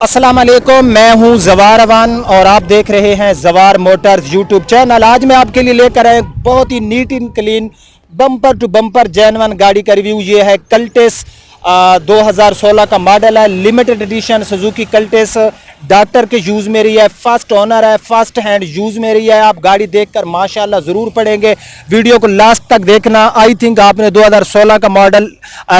अस्सलाम वालेकुम, मैं हूं जवार अवान और आप देख रहे हैं जवार मोटर्स यूट्यूब चैनल। आज मैं आपके लिए लेकर आए बहुत ही neat and clean bumper to bumper genuine गाड़ी का रिव्यू। ये है कल्टेस 2016 का मॉडल है, लिमिटेड एडिशन सुजुकी कल्टेस। डॉक्टर के यूज़ में रही है, फर्स्ट ओनर है, फर्स्ट हैंड यूज़ में रही है। आप गाड़ी देखकर माशाल्लाह ज़रूर पड़ेंगे। वीडियो को लास्ट तक देखना। आई थिंक आपने 2016 का मॉडल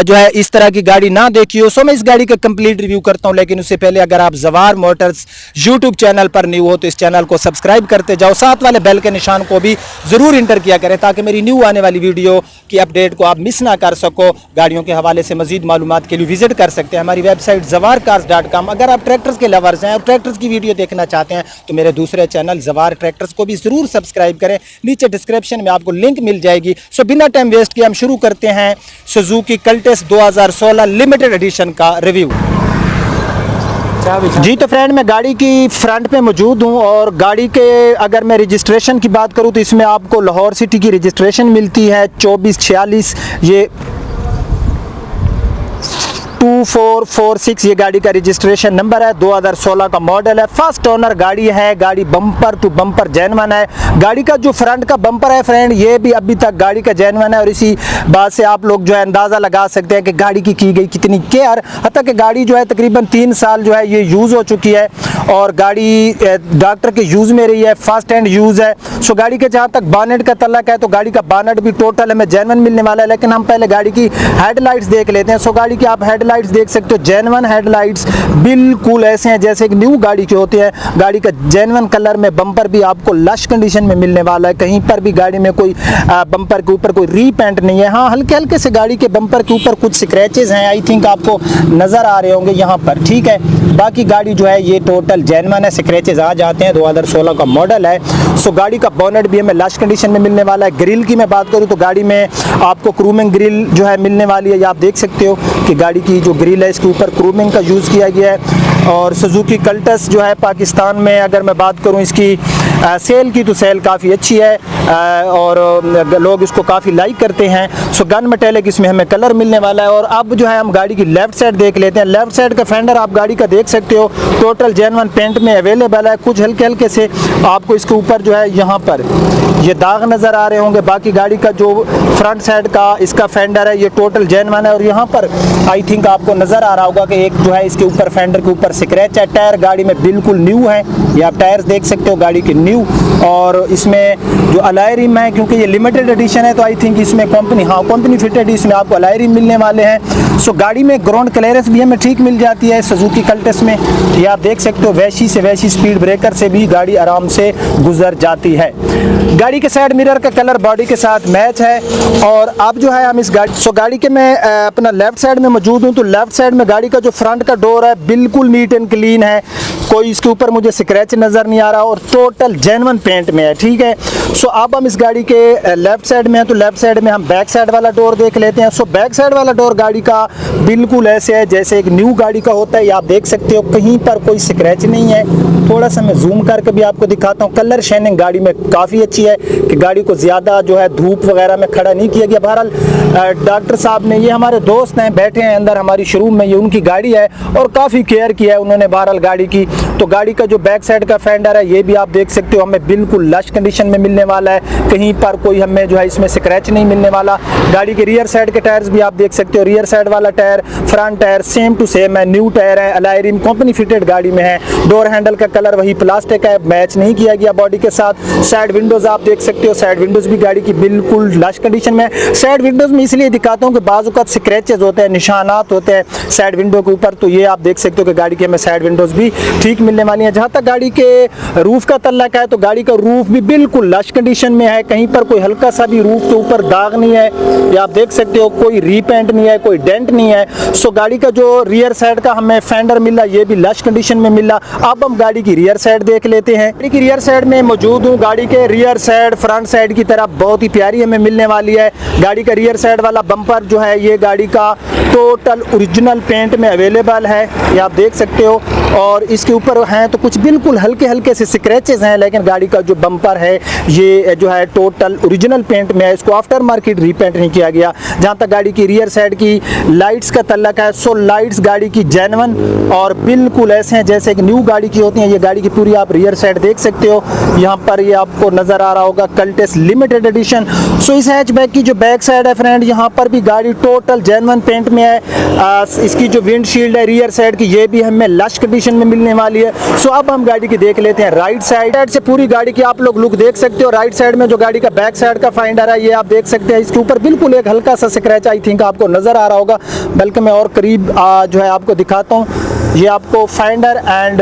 जो है इस तरह की गाड़ी ना देखी हो। सो मैं इस गाड़ी का कंप्लीट रिव्यू करता हूं, लेकिन उससे पहले अगर आप जवार मोटर्स यूट्यूब चैनल पर न्यू हो तो इस चैनल को सब्सक्राइब करते जाओ, साथ वाले बेल के निशान को भी ज़रूर इंटर किया करें ताकि मेरी न्यू आने वाली वीडियो की अपडेट को आप मिस ना कर सको। गाड़ियों के हवाले से मजीद मालूमात के लिए विजिट कर सकते हैं हमारी वेबसाइट zawarcars.com। अगर आप ट्रैक्टर्स के लवर्स हैं और ट्रैक्टर्स की वीडियो देखना चाहते हैं तो मेरे दूसरे चैनल जवार ट्रैक्टर्स को भी ज़रूर सब्सक्राइब करें। नीचे डिस्क्रिप्शन में आपको लिंक मिल जाएगी। सो बिना टाइम वेस्ट किए हम शुरू करते हैं सुजुकी कल्टेस 2016 लिमिटेड एडिशन का रिव्यू। जी तो फ्रेंड, मैं गाड़ी की फ्रंट पे मौजूद हूँ और गाड़ी के अगर मैं रजिस्ट्रेशन की बात करूँ तो इसमें आपको लाहौर सिटी की रजिस्ट्रेशन मिलती है 2446। ये 2446 ये गाड़ी का रजिस्ट्रेशन नंबर है। 2016 का मॉडल है, फर्स्ट ओनर गाड़ी है। गाड़ी बम्पर टू बम्पर जेन्युइन है। गाड़ी का जो फ्रंट का बम्पर है फ्रेंड, ये भी अभी तक गाड़ी का जेन्युइन है और इसी बात से आप लोग जो है अंदाज़ा लगा सकते हैं कि गाड़ी की गई कितनी केयर। हत्ता कि गाड़ी जो है तकरीबन 3 साल जो है ये यूज़ हो चुकी है और गाड़ी डॉक्टर के यूज़ में रही है, फर्स्ट हैंड यूज़ है। सो गाड़ी के जहाँ तक बानेट का तल्लक है तो गाड़ी का बानेट भी टोटल हमें जेन्युइन मिलने वाला है। लेकिन हम पहले गाड़ी की हेडलाइट्स देख लेते हैं। सो गाड़ी की आप हेडलाइट्स देख सकते हो, जेन्युइन हेडलाइट्स बिल्कुल ऐसे हैं जैसे एक न्यू गाड़ी के होते हैं। गाड़ी का जेन्युइन कलर में बम्पर भी आपको लश कंडीशन में मिलने वाला है। कहीं पर भी गाड़ी में कोई बम्पर के ऊपर कोई रीपेंट नहीं है। हाँ, हल्के हल्के से गाड़ी के बम्पर के ऊपर कुछ स्क्रैचेस हैं, आई थिंक आपको नज़र आ रहे होंगे यहाँ पर, ठीक है। बाकी गाड़ी जो है ये टोटल जेन्युइन है, स्क्रैचेस आ जाते हैं। 2016 का मॉडल है। सो गाड़ी का बोनेट भी हमें लश कंडीशन में मिलने वाला है। ग्रिल की मैं बात करूँ तो गाड़ी में आपको क्रूमिंग ग्रिल जो है मिलने वाली है। ये आप देख सकते हो कि गाड़ी की जो ग्रिल है इसके ऊपर क्रूमिंग का यूज़ किया गया है। और सुजुकी कल्टेस जो है पाकिस्तान में अगर मैं बात करूं इसकी सेल की तो सेल काफ़ी अच्छी है और लोग इसको काफ़ी लाइक करते हैं। सो गन मेटेलिक इसमें हमें कलर मिलने वाला है। और अब जो है हम गाड़ी की लेफ़्ट साइड देख लेते हैं। लेफ़्ट साइड का फेंडर आप गाड़ी का देख सकते हो, टोटल जेन्युइन पेंट में अवेलेबल है। कुछ हल्के हल्के से आपको इसके ऊपर जो है यहाँ पर ये दाग नज़र आ रहे होंगे। बाकी गाड़ी का जो फ्रंट साइड का इसका फेंडर है ये टोटल जेन्युइन है। और यहाँ पर आई थिंक आपको नज़र आ रहा होगा कि एक जो है इसके ऊपर फेंडर के ऊपर स्क्रैच है। टायर गाड़ी में बिल्कुल न्यू है, ये आप टायर्स देख सकते हो गाड़ी के न्यू। और इसमें जो अलॉय रिम है, क्योंकि ये लिमिटेड एडिशन है तो आई थिंक इसमें कंपनी फिटेड इसमें आपको अलॉय रिम मिलने वाले हैं। सो गाड़ी में ग्राउंड क्लियरेंस भी हमें ठीक मिल जाती है सुजुकी कल्टेस में। ये आप देख सकते हो वैसी से वैसी स्पीड ब्रेकर से भी गाड़ी आराम से गुजर जाती है। गाड़ी के साइड मिरर का कलर बॉडी के साथ मैच है। और अब जो है हम इस गाड़ी के मैं अपना लेफ्ट साइड में मौजूद हूँ तो लेफ्ट साइड में गाड़ी का जो फ्रंट का डोर है बिल्कुल नीट एंड क्लीन है। कोई इसके ऊपर मुझे स्क्रैच नज़र नहीं आ रहा और टोटल जेन्युइन पेंट में है, ठीक है। सो अब हम इस गाड़ी के लेफ्ट साइड में हैं तो लेफ्ट साइड में हम बैक साइड वाला डोर देख लेते हैं। सो बैक साइड वाला डोर गाड़ी का बिल्कुल ऐसे है जैसे एक न्यू गाड़ी का होता है। ये आप देख सकते हो कहीं पर कोई स्क्रैच नहीं है। थोड़ा सा मैं जूम करके भी आपको दिखाता हूँ। कलर शेनिंग गाड़ी में काफ़ी अच्छी है कि गाड़ी को ज़्यादा जो है धूप वगैरह में खड़ा नहीं किया गया। बहरहाल डॉक्टर साहब ने, ये हमारे दोस्त हैं बैठे हैं अंदर हमारी शोरूम में, ये उनकी गाड़ी है और काफ़ी केयर किया है उन्होंने बहरहाल गाड़ी की। तो गाड़ी का जो बैक साइड का फेंडर है ये भी आप देख सकते हो हमें बिल्कुल लश कंडीशन में मिलने वाला है। कहीं पर कोई हमें जो है इसमें स्क्रैच नहीं मिलने वाला। गाड़ी के रियर साइड के टायर्स भी आप देख सकते हो, रियर साइड वाला tyre front tyre same to same है, न्यू टायर है, अलॉय रिम कंपनी फिटेड गाड़ी में है। डोर हैंडल का कलर वही प्लास्टिक है, मैच नहीं किया गया बॉडी के साथ। साइड विंडोज आप देख सकते हो, साइड विंडोज भी गाड़ी की बिल्कुल लश कंडीशन में। साइड विंडोज में इसलिए दिखाता हूँ कि बाजू का स्क्रैचेस होते हैं, निशानात होते हैं साइड विंडो के ऊपर, तो ये आप देख सकते हो कि गाड़ी की हमें साइड विंडोज भी ठीक मिलने वाली है। जहाँ तक गाड़ी के रूफ का तल्लक है तो गाड़ी का रूफ भी बिल्कुल लश कंडीशन में है। कहीं पर कोई हल्का सा भी रूफ के ऊपर दाग नहीं है। ये आप देख सकते हो कोई रीपेंट नहीं है, कोई डेंट नहीं है। सो गाड़ी का जो रियर साइड का हमें फेंडर मिला ये भी लश कंडीशन में मिला। अब हम गाड़ी की रियर साइड देख लेते हैं। गाड़ी की रियर साइड में मौजूद हूँ। गाड़ी के रियर साइड फ्रंट साइड की तरफ बहुत ही प्यारी हमें मिलने वाली है। गाड़ी का रियर साइड वाला बम्पर जो है ये गाड़ी का टोटल ओरिजिनल पेंट में अवेलेबल है, ये आप देख सकते हो। और इसके ऊपर हैं तो कुछ बिल्कुल हल्के हल्के से स्क्रैचेस हैं, लेकिन गाड़ी का जो बम्पर है ये जो है टोटल ओरिजिनल पेंट में है, इसको आफ्टर मार्केट रीपेंट नहीं किया गया। जहाँ तक गाड़ी की रियर साइड की लाइट्स का तल्लक है, सो लाइट्स गाड़ी की जेन्युइन और बिल्कुल ऐसे हैं जैसे एक न्यू गाड़ी की होती हैं। ये गाड़ी की पूरी आप रियर साइड देख सकते हो, यहाँ पर ये आपको नज़र आ रहा होगा कल्टेस लिमिटेड एडिशन। सो इस हैचबैक की जो बैक साइड है फ्रेंड, यहाँ पर भी गाड़ी टोटल जेन्युइन पेंट में है। इसकी जो विंडशील्ड है रियर साइड की, ये भी हमें लश कंडीशन में मिलने वाली है। सो अब हम गाड़ी की देख लेते हैं राइट साइड से। पूरी गाड़ी की आप लोग लुक देख सकते हो। राइट साइड में जो गाड़ी का बैक साइड का फाइंडर है, ये आप देख सकते हैं, इसके ऊपर बिल्कुल एक हल्का सा स्क्रैच आई थिंक आपको नजर आ रहा होगा, बल्कि मैं और करीब जो है आपको दिखाता हूँ। ये आपको फाइंडर एंड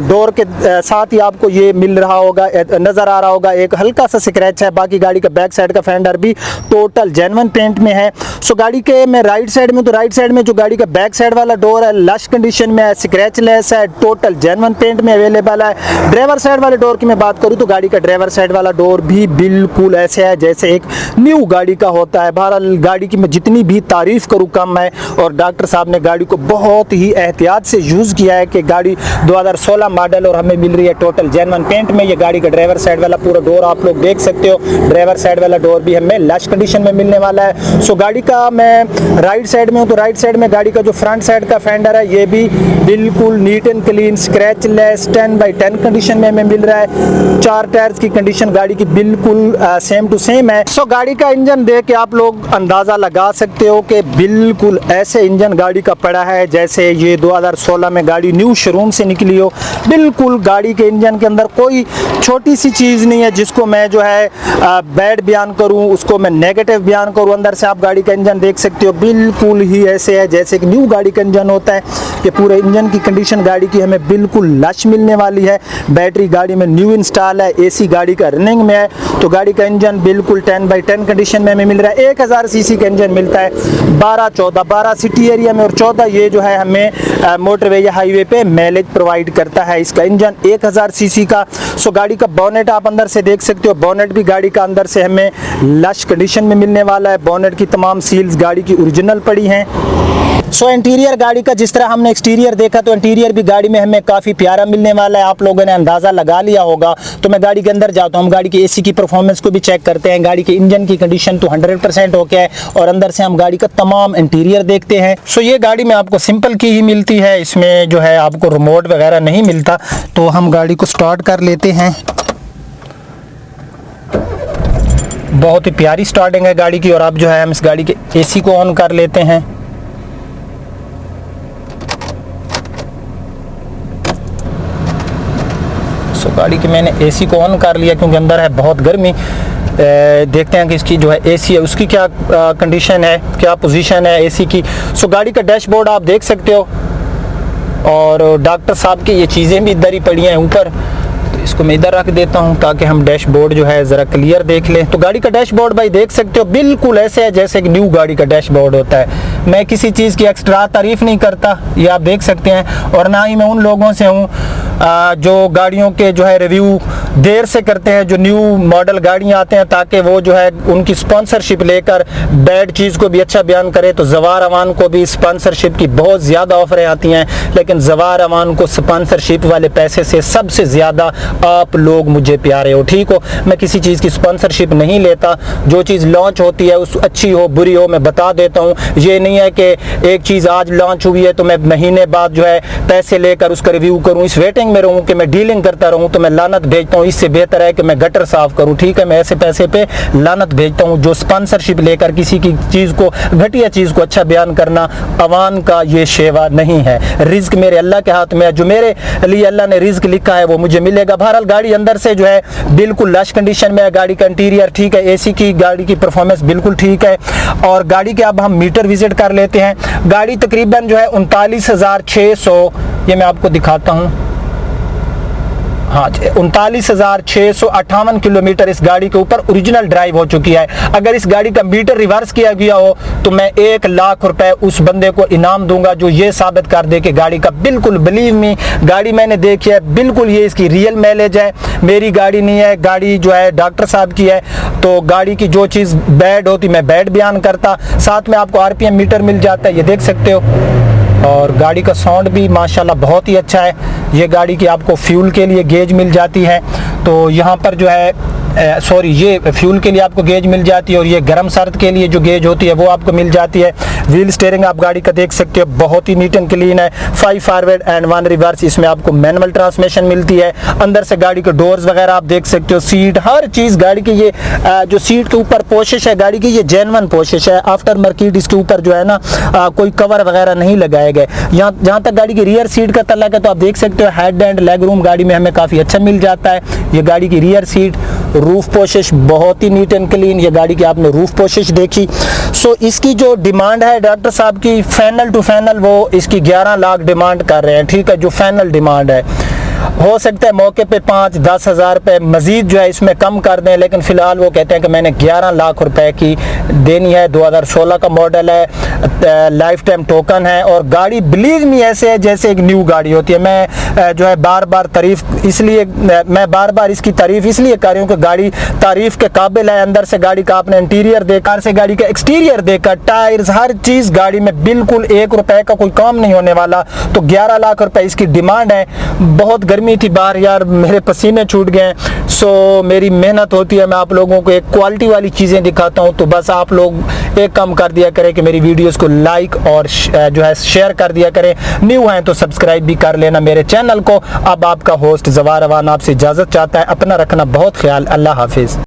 डोर के साथ ही आपको ये मिल रहा होगा, नज़र आ रहा होगा, एक हल्का सा स्क्रैच है। बाकी गाड़ी का बैक साइड का फेंडर भी टोटल जेन्युइन पेंट में है। सो गाड़ी के मैं राइट साइड में, तो राइट साइड में जो गाड़ी का बैक साइड वाला डोर है लश कंडीशन में है, स्क्रैचलेस है, टोटल जेन्युइन पेंट में अवेलेबल है। ड्राइवर साइड वाले डोर की मैं बात करूँ तो गाड़ी का ड्राइवर साइड वाला डोर भी बिल्कुल ऐसे है जैसे एक न्यू गाड़ी का होता है। बहरहाल गाड़ी की मैं जितनी भी तारीफ़ करूँ कम है, और डॉक्टर साहब ने गाड़ी को बहुत ही एहतियात से यूज़ किया है कि गाड़ी 2016 मॉडल और हमें मिल रही है टोटल जेन्युइन पेंट में। ये गाड़ी का ड्राइवर साइड वाला पूरा डोर आप लोग देख सकते हो, ड्राइवर साइड वाला डोर भी हमें लश कंडीशन में मिलने वाला है। सो गाड़ी का मैं राइट साइड में हूँ, तो राइट साइड में गाड़ी का जो फ्रंट साइड का फेंडर है ये भी बिल्कुल NEET and clean, scratchless, 10/10 condition में हमें मिल रहा है। 4 टायर्स की कंडीशन गाड़ी की बिल्कुल सेम टू सेम है। सो गाड़ी का इंजन देख के आप लोग अंदाज़ा लगा सकते हो कि बिल्कुल ऐसे इंजन गाड़ी का पड़ा है जैसे ये 2016 में गाड़ी न्यू शोरूम से निकली हो। बिल्कुल गाड़ी के इंजन के अंदर कोई छोटी सी चीज़ नहीं है जिसको मैं जो है बैड बयान करूं, उसको मैं नेगेटिव बयान करूं। अंदर से आप गाड़ी का इंजन देख सकते हो, बिल्कुल ही ऐसे है जैसे एक न्यू गाड़ी का इंजन होता है। ये पूरे इंजन की कंडीशन गाड़ी की हमें बिल्कुल लश मिलने वाली है। बैटरी गाड़ी में न्यू इंस्टॉल है, एसी गाड़ी का रनिंग में है, तो गाड़ी का इंजन बिल्कुल 10/10 कंडीशन में हमें मिल रहा है। 1000 सीसी का इंजन मिलता है, 12 सिटी एरिया में और 14 ये जो है हमें मोटरवे या हाईवे पे माइलेज प्रोवाइड करता है इसका इंजन 1000 सीसी का। सो गाड़ी का बोनेट आप अंदर से देख सकते हो, बोनेट भी गाड़ी का अंदर से हमें लश कंडीशन में मिलने वाला है। बोनेट की तमाम सील्स गाड़ी की ओरिजिनल पड़ी हैं। सो इंटीरियर गाड़ी का जिस तरह हमने एक्सटीरियर देखा, तो इंटीरियर भी गाड़ी में हमें काफ़ी प्यारा मिलने वाला है। आप लोगों ने अंदाज़ा लगा लिया होगा। तो मैं गाड़ी के अंदर जाता हूँ, हम गाड़ी की एसी की परफॉर्मेंस को भी चेक करते हैं। गाड़ी के इंजन की कंडीशन तो 100% हो गया है, और अंदर से हम गाड़ी का तमाम इंटीरियर देखते हैं। सो ये गाड़ी में आपको सिंपल की ही मिलती है, इसमें जो है आपको रिमोट वगैरह नहीं मिलता। तो हम गाड़ी को स्टार्ट कर लेते हैं। बहुत ही प्यारी स्टार्टिंग है गाड़ी की। और अब जो है हम इस गाड़ी के एसी को ऑन कर लेते हैं। सो गाड़ी की मैंने एसी को ऑन कर लिया क्योंकि अंदर है बहुत गर्मी। देखते हैं कि इसकी जो है एसी है उसकी क्या कंडीशन है, क्या पोजीशन है एसी की। सो गाड़ी का डैशबोर्ड आप देख सकते हो, और डॉक्टर साहब की ये चीज़ें भी इधर ही पड़ी हैं ऊपर। तो इसको मैं इधर रख देता हूं ताकि हम डैशबोर्ड जो है ज़रा क्लियर देख लें। तो गाड़ी का डैशबोर्ड भाई देख सकते हो बिल्कुल ऐसे है जैसे एक न्यू गाड़ी का डैशबोर्ड होता है। मैं किसी चीज़ की एक्स्ट्रा तारीफ़ नहीं करता, ये आप देख सकते हैं। और ना ही मैं उन लोगों से हूँ जो गाड़ियों के जो है रिव्यू देर से करते हैं, जो न्यू मॉडल गाड़ियाँ आते हैं, ताकि वो जो है उनकी स्पॉन्सरशिप लेकर बैड चीज़ को भी अच्छा बयान करे। तो जवार अवान को भी स्पॉन्सरशिप की बहुत ज़्यादा ऑफरें आती हैं, लेकिन जवार अवान को स्पॉन्सरशिप वाले पैसे से सबसे ज़्यादा आप लोग मुझे प्यारे हो, ठीक हो। मैं किसी चीज़ की स्पॉन्सरशिप नहीं लेता। जो चीज़ लॉन्च होती है उस अच्छी हो बुरी हो मैं बता देता हूँ। ये नहीं है कि एक चीज़ आज लॉन्च हुई है तो मैं महीने बाद जो है पैसे लेकर उसका रिव्यू करूँ, इस वेटिंग में रहूँ कि मैं डीलिंग करता रहूँ, तो मैं लानत भेजता हूँ। इससे बेहतर है कि मैं गटर साफ करूँ, ठीक है। मैं ऐसे पैसे पे लानत भेजता हूँ। जो स्पॉन्सरशिप लेकर किसी की चीज़ को, घटिया चीज़ को अच्छा बयान करना अवान का ये शेवा नहीं है। रिज्क मेरे अल्लाह के हाथ में है, जो मेरे लिए अल्लाह ने रिज्क लिखा है वो मुझे मिलेगा। बहरहाल गाड़ी अंदर से जो है बिल्कुल लश कंडीशन में है। गाड़ी का इंटीरियर ठीक है, एसी की गाड़ी की परफॉर्मेंस बिल्कुल ठीक है। और गाड़ी के अब हम मीटर विजिट कर लेते हैं। गाड़ी तकरीबन जो है 39,600, ये मैं आपको दिखाता हूँ। हाँ 39,658 किलोमीटर इस गाड़ी के ऊपर ओरिजिनल ड्राइव हो चुकी है। अगर इस गाड़ी का मीटर रिवर्स किया गया हो तो मैं 1 लाख रुपए उस बंदे को इनाम दूंगा जो ये साबित कर दे कि गाड़ी का, बिल्कुल बिलीव मी, गाड़ी मैंने देखी है, बिल्कुल ये इसकी रियल माइलेज है, मेरी गाड़ी नहीं है, गाड़ी जो है डॉक्टर साहब की है। तो गाड़ी की जो चीज़ बैड होती मैं बैड बयान करता, साथ में आपको RPM मीटर मिल जाता है, ये देख सकते हो। और गाड़ी का साउंड भी माशाल्लाह बहुत ही अच्छा है। ये गाड़ी की आपको फ्यूल के लिए गेज मिल जाती है, तो यहाँ पर जो है ये फ्यूल के लिए आपको गेज मिल जाती है, और ये गर्म सर्द के लिए जो गेज होती है वो आपको मिल जाती है। व्हील स्टीयरिंग आप गाड़ी का देख सकते हो, बहुत ही नीट एंड क्लीन है। 5 फॉरवर्ड एंड 1 रिवर्स, इसमें आपको मैनुअल ट्रांसमिशन मिलती है। अंदर से गाड़ी के डोर्स वगैरह आप देख सकते हो, सीट, हर चीज़ गाड़ी की। ये जो सीट के ऊपर पोशिश है गाड़ी की, ये जेन्युइन पोशिश है, आफ्टर मार्केट इसके ऊपर जो है ना कोई कवर वगैरह नहीं लगाए गए। यहाँ जहाँ तक गाड़ी की रियर सीट का तल्लक है तो आप देख सकते हो हेड एंड लेग रूम गाड़ी में हमें काफ़ी अच्छा मिल जाता है। ये गाड़ी की रियर सीट, रूफ पोशिश बहुत ही नीट एंड क्लीन, ये गाड़ी की आपने रूफ पोशिश देखी। सो इसकी जो डिमांड है डॉक्टर साहब की, फाइनल टू फाइनल वो इसकी 11 लाख डिमांड कर रहे हैं, ठीक है, जो फाइनल डिमांड है। हो सकता है मौके पे 5-10 हज़ार रुपये मज़ीद जो है इसमें कम कर दें, लेकिन फ़िलहाल वो कहते हैं कि मैंने 11 लाख रुपए की देनी है। 2016 का मॉडल है, लाइफ टाइम टोकन है, और गाड़ी बिलीव मी ऐसे है जैसे एक न्यू गाड़ी होती है। मैं जो है बार बार इसकी तारीफ़ इसलिए कर रही हूँ कि गाड़ी तारीफ़ के काबिल है। अंदर से गाड़ी का आपने इंटीरियर देखा, से गाड़ी का एक्सटीरियर देखा, टायर्स, हर चीज़ गाड़ी में बिल्कुल 1 रुपए का कोई काम नहीं होने वाला। तो 11 लाख रुपए इसकी डिमांड है। बहुत गर्मी थी बाहर यार, मेरे पसीने छूट गए। सो मेरी मेहनत होती है, मैं आप लोगों को एक क्वालिटी वाली चीज़ें दिखाता हूँ। तो बस आप लोग एक काम कर दिया करें कि मेरी वीडियोस को लाइक और जो है शेयर कर दिया करें। न्यू हैं तो सब्सक्राइब भी कर लेना मेरे चैनल को। अब आपका होस्ट ज़वार अवान आपसे इजाज़त चाहता है। अपना रखना बहुत ख्याल। अल्लाह हाफिज़।